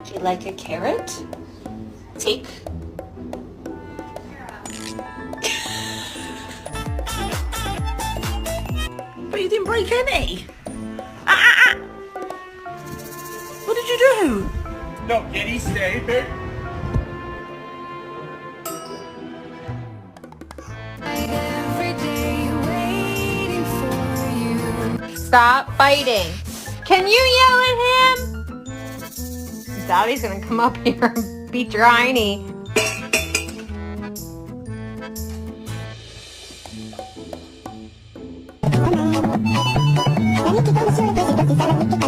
Do you like a carrot? Take. But you didn't break any. What did you do? No, Kitty, stay there. Stop fighting. Can you yell at him? Daddy's gonna come up here and beat your hiney. Ready to go to